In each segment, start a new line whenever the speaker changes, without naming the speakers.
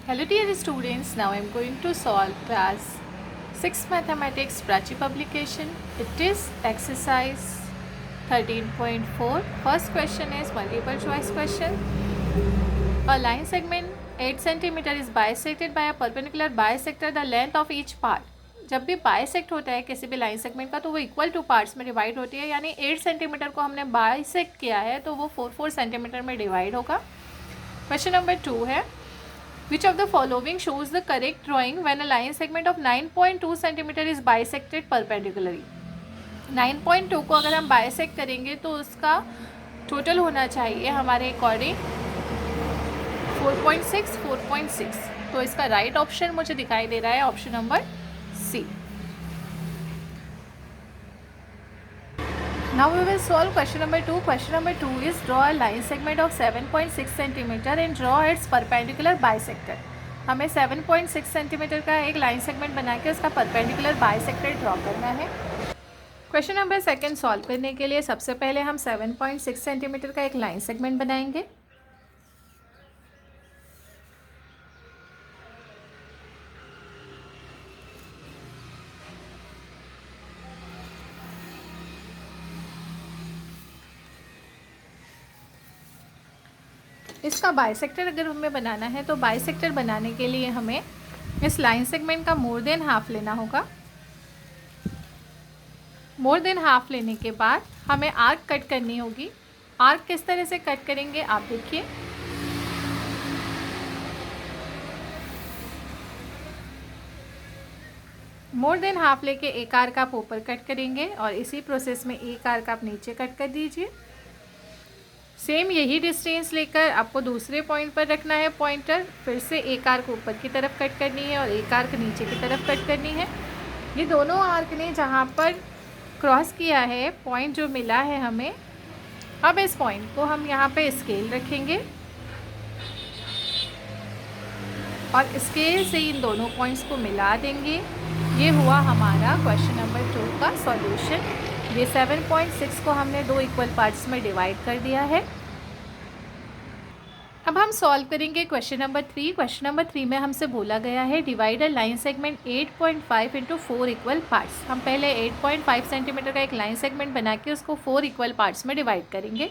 Hello dear students, now I am going to solve class 6 mathematics Prachi publication. It is exercise 13.4. First question is multiple choice question. A line segment 8 cm is bisected by a perpendicular bisector. The length of each part. जब भी bisect होता है किसी भी line segment का तो वो equal two parts में डिवाइड होती है, यानी 8 सेंटीमीटर को हमने बाइसेक्ट किया है तो वो 4 सेंटीमीटर में डिवाइड होगा. क्वेश्चन नंबर 2 है Which of the following shows the correct drawing when a line segment of 9.2 cm is bisected perpendicularly? 9.2 को अगर हम बाइसेक्ट करेंगे तो उसका टोटल होना चाहिए हमारे अकॉर्डिंग 4.6. तो इसका राइट ऑप्शन मुझे दिखाई दे रहा है option number C. Now we will solve question number 2. Question number 2 is draw a line segment of 7.6 cm and draw its perpendicular bisector. हमें 7.6 सेंटीमीटर का एक लाइन सेगमेंट बना के उसका परपेंडिकुलर बाइसेक्टर ड्रॉ करना है. क्वेश्चन नंबर सेकंड सॉल्व करने के लिए सबसे पहले हम 7.6 सेंटीमीटर का एक लाइन सेगमेंट बनाएंगे. इसका बाइसेक्टर अगर हमें बनाना है तो बाइसेक्टर बनाने के लिए हमें इस लाइन सेगमेंट का मोर देन हाफ लेना होगा. मोर देन हाफ लेने के बाद हमें आर्क कट करनी होगी. आर्क किस तरह से कट करेंगे आप देखिए. मोर देन हाफ लेके एक आर्क आप ऊपर कट करेंगे और इसी प्रोसेस में एक आर्क आप नीचे कट कर दीजिए. सेम यही डिस्टेंस लेकर आपको दूसरे पॉइंट पर रखना है पॉइंटर. फिर से एक आर्क ऊपर की तरफ कट करनी है और एक आर्क नीचे की तरफ कट करनी है. ये दोनों आर्क ने जहाँ पर क्रॉस किया है पॉइंट जो मिला है हमें, अब इस पॉइंट को हम यहाँ पे स्केल रखेंगे और स्केल से इन दोनों पॉइंट्स को मिला देंगे. ये हुआ हमारा क्वेश्चन नंबर 2 का सॉल्यूशन. ये 7.6 को हमने दो इक्वल पार्ट्स में डिवाइड कर दिया है. अब हम सॉल्व करेंगे क्वेश्चन नंबर 3. क्वेश्चन नंबर 3 में हमसे बोला गया है divide a line segment 8.5 into 4 equal parts. हम पहले 8.5 सेंटीमीटर का एक लाइन सेगमेंट बना के उसको 4 इक्वल पार्ट्स में डिवाइड करेंगे.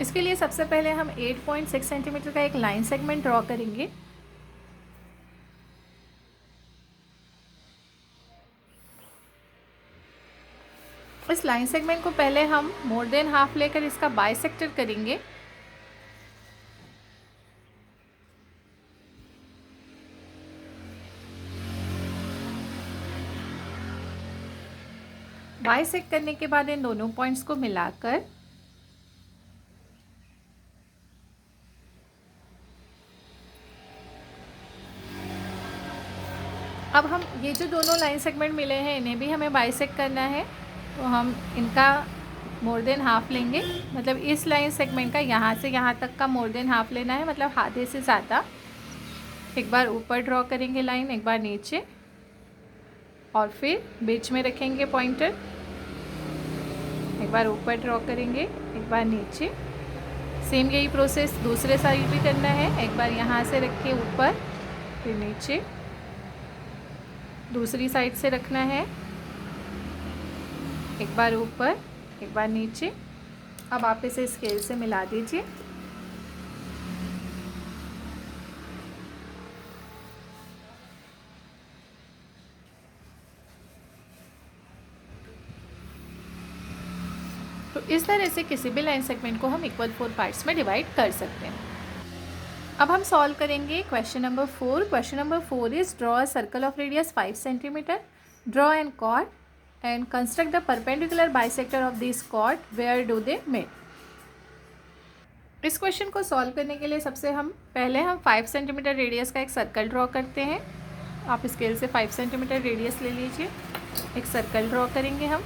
इसके लिए सबसे पहले हम 8.6 सेंटीमीटर का एक लाइन सेगमेंट ड्रॉ करेंगे. इस लाइन सेगमेंट को पहले हम मोर देन हाफ लेकर इसका बाइसेक्टर करेंगे. बाइसेक्ट करने के बाद इन दोनों पॉइंट्स को मिलाकर अब हम ये जो दोनों लाइन सेगमेंट मिले हैं इन्हें भी हमें बाइसेक्ट करना है. तो हम इनका मोर देन हाफ लेंगे. मतलब इस लाइन सेगमेंट का यहाँ से यहाँ तक का मोर देन हाफ लेना है, मतलब आधे से ज़्यादा. एक बार ऊपर ड्रॉ करेंगे लाइन, एक बार नीचे और फिर बीच में रखेंगे पॉइंटर. एक बार ऊपर ड्रॉ करेंगे, एक बार नीचे. सेम यही प्रोसेस दूसरे साइड भी करना है. एक बार यहाँ से रख के ऊपर, फिर नीचे. दूसरी साइड से रखना है, एक बार ऊपर, एक बार नीचे. अब आप इसे स्केल से मिला दीजिए. तो इस तरह से किसी भी लाइन सेगमेंट को हम इक्वल 4 पार्ट्स में डिवाइड कर सकते हैं. अब हम सॉल्व करेंगे question number 4. Question number 4 is draw a circle of radius 5 centimetre. Draw an chord and construct the perpendicular bisector of this chord. Where do they meet? इस क्वेश्चन को solve करने के लिए सबसे पहले हम 5 सेंटीमीटर रेडियस का एक सर्कल ड्रॉ करते हैं. आप स्केल से 5 सेंटीमीटर रेडियस ले लीजिए. एक सर्कल ड्रॉ करेंगे हम.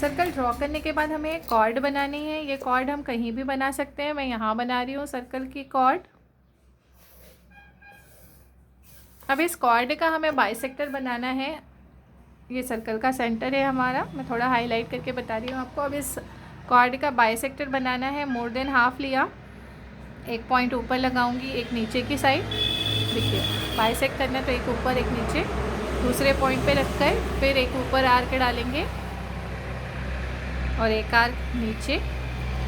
सर्कल ड्रॉ करने के बाद हमें एक कॉर्ड बनानी है. ये कॉर्ड हम कहीं भी बना सकते हैं. मैं यहाँ बना रही हूँ सर्कल की कॉर्ड. अब इस कॉर्ड का हमें बाइसेक्टर बनाना है. ये सर्कल का सेंटर है हमारा। मैं थोड़ा हाईलाइट करके बता रही हूँ आपको। अब इस कॉर्ड का बाइसेक्टर बनाना है। मोर देन हाफ लिया, एक पॉइंट ऊपर लगाऊंगी, एक नीचे की साइड। देखिए बाइसेक्ट करना है तो एक ऊपर एक नीचे, दूसरे पॉइंट पे रखकर फिर एक ऊपर आर्क डालेंगे और एक आर्क नीचे।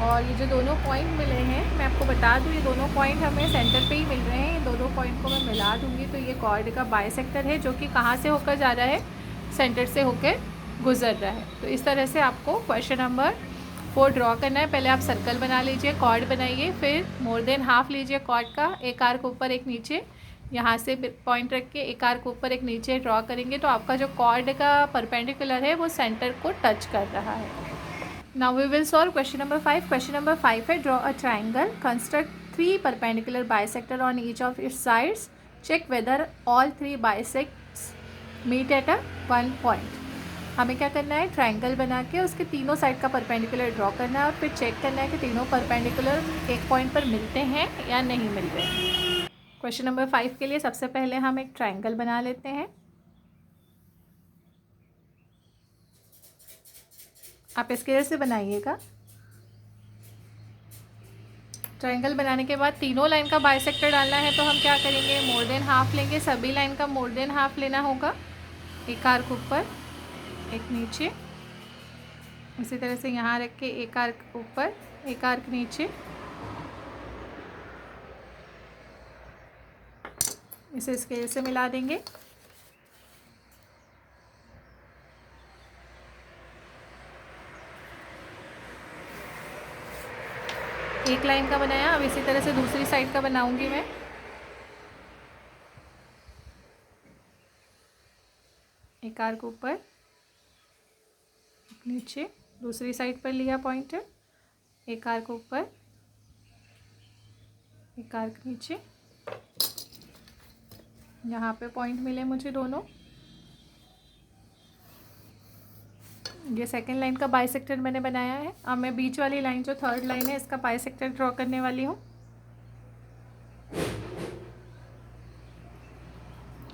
और ये जो दोनों पॉइंट मिले हैं, मैं आपको बता दूँ, ये दोनों पॉइंट हमें सेंटर पे ही मिल रहे हैं। ये दोनों पॉइंट को मैं मिला दूँगी तो ये कॉर्ड का बाइसेक्टर है, जो कि कहाँ से होकर जा रहा है, सेंटर से होकर गुजर रहा है। तो इस तरह से आपको क्वेश्चन नंबर 4 ड्रॉ करना है। पहले आप सर्कल बना लीजिए, कॉर्ड बनाइए, फिर मोर देन हाफ लीजिए कॉर्ड का, एक आर्क ऊपर एक नीचे, यहाँ से पॉइंट रख के एक आर्क ऊपर एक नीचे ड्रॉ करेंगे तो आपका जो कॉर्ड का परपेंडिकुलर है वो सेंटर को टच कर रहा है। Now we will solve question number 5. Question number 5 है, draw a triangle, construct 3 perpendicular bisector on each of its sides, check whether all 3 bisects meet at a one point. हमें क्या करना है, ट्राइंगल बना के उसके तीनों साइड का परपेंडिकुलर ड्रॉ करना है और फिर चेक करना है कि तीनों परपेंडिकुलर एक पॉइंट पर मिलते हैं या नहीं मिलते हैं। क्वेश्चन नंबर 5 के लिए सबसे पहले हम एक ट्राइंगल बना लेते हैं। आप स्केल से बनाइएगा। ट्रायंगल बनाने के बाद तीनों लाइन का बाइसेक्टर डालना है तो हम क्या करेंगे, मोर देन हाफ लेंगे। सभी लाइन का मोर देन हाफ लेना होगा। एक आर्क ऊपर एक नीचे, इसी तरह से यहाँ रख के एक आर्क ऊपर एक आर्क नीचे, इसे स्केल से मिला देंगे। एक लाइन का बनाया, अब इसी तरह से दूसरी साइड का बनाऊंगी मैं। एक आर्क ऊपर एक नीचे, दूसरी साइड पर लिया पॉइंट, एक आर्क ऊपर एक आर्क नीचे, यहाँ पे पॉइंट मिले मुझे दोनों। ये सेकंड लाइन का बाइसेक्टर मैंने बनाया है। अब मैं बीच वाली लाइन जो थर्ड लाइन है इसका बाइसेक्टर ड्रॉ करने वाली हूँ।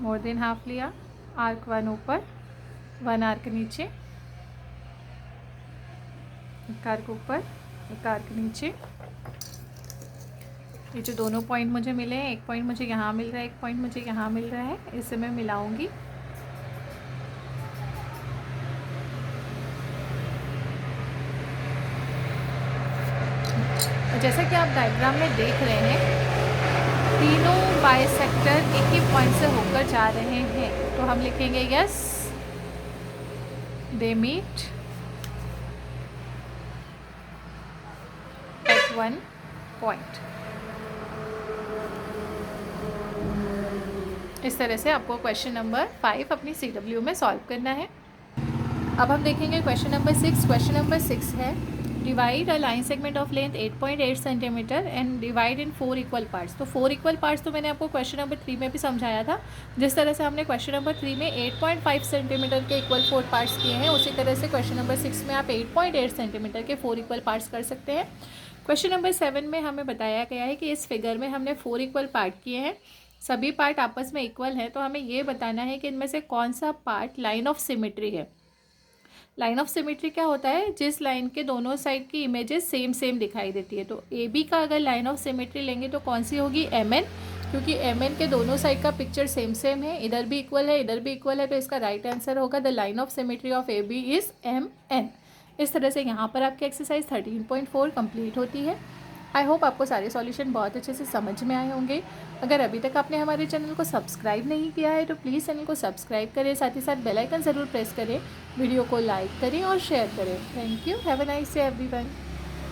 मोर देन हाफ लिया, आर्क 1 ऊपर 1 आर्क नीचे, एक आर्क ऊपर एक आर्क नीचे। ये जो दोनों पॉइंट मुझे मिले हैं, एक पॉइंट मुझे यहाँ मिल रहा है, एक पॉइंट मुझे यहाँ मिल रहा है, इसे मैं मिलाऊंगी। जैसा कि आप डायग्राम में देख रहे हैं, तीनों बाइसेक्टर एक ही पॉइंट से होकर जा रहे हैं तो हम लिखेंगे yes they meet at one point. इस तरह से आपको क्वेश्चन नंबर 5 अपनी CW में सॉल्व करना है। अब हम देखेंगे क्वेश्चन नंबर 6। क्वेश्चन नंबर 6 है, divide a line segment of length 8.8 centimetre and divide in 4 equal parts. तो 4 इक्वल पार्ट्स तो मैंने आपको क्वेश्चन नंबर 3 में भी समझाया था। जिस तरह से हमने क्वेश्चन नंबर 3 में 8.5 सेंटीमीटर के इक्वल 4 पार्ट्स किए हैं, उसी तरह से क्वेश्चन नंबर 6 में आप 8.8 सेंटीमीटर के 4 इक्वल पार्ट्स कर सकते हैं। क्वेश्चन नंबर 7 में हमें बताया गया है कि इस फिगर में हमने 4 इक्वल पार्ट किए हैं, सभी पार्ट आपस में इक्वल हैं, तो हमें ये बताना है कि इनमें से कौन सा पार्ट लाइन ऑफ सिमेट्री है। लाइन ऑफ सिमेट्री क्या होता है, जिस लाइन के दोनों साइड की इमेजेस सेम सेम दिखाई देती है। तो AB का अगर लाइन ऑफ सिमेट्री लेंगे तो कौन सी होगी, MN, क्योंकि MN के दोनों साइड का पिक्चर सेम सेम है, इधर भी इक्वल है इधर भी इक्वल है, तो इसका राइट आंसर होगा the line of symmetry of AB is MN। इस तरह से यहाँ पर आपकी एक्सरसाइज 13.4 कंप्लीट होती है। आई होप आपको सारे सॉल्यूशन बहुत अच्छे से समझ में आए होंगे। अगर अभी तक आपने हमारे चैनल को सब्सक्राइब नहीं किया है तो प्लीज़ चैनल को सब्सक्राइब करें, साथ ही साथ बेल आइकन ज़रूर प्रेस करें, वीडियो को लाइक करें और शेयर करें। Thank you, have a nice day everyone.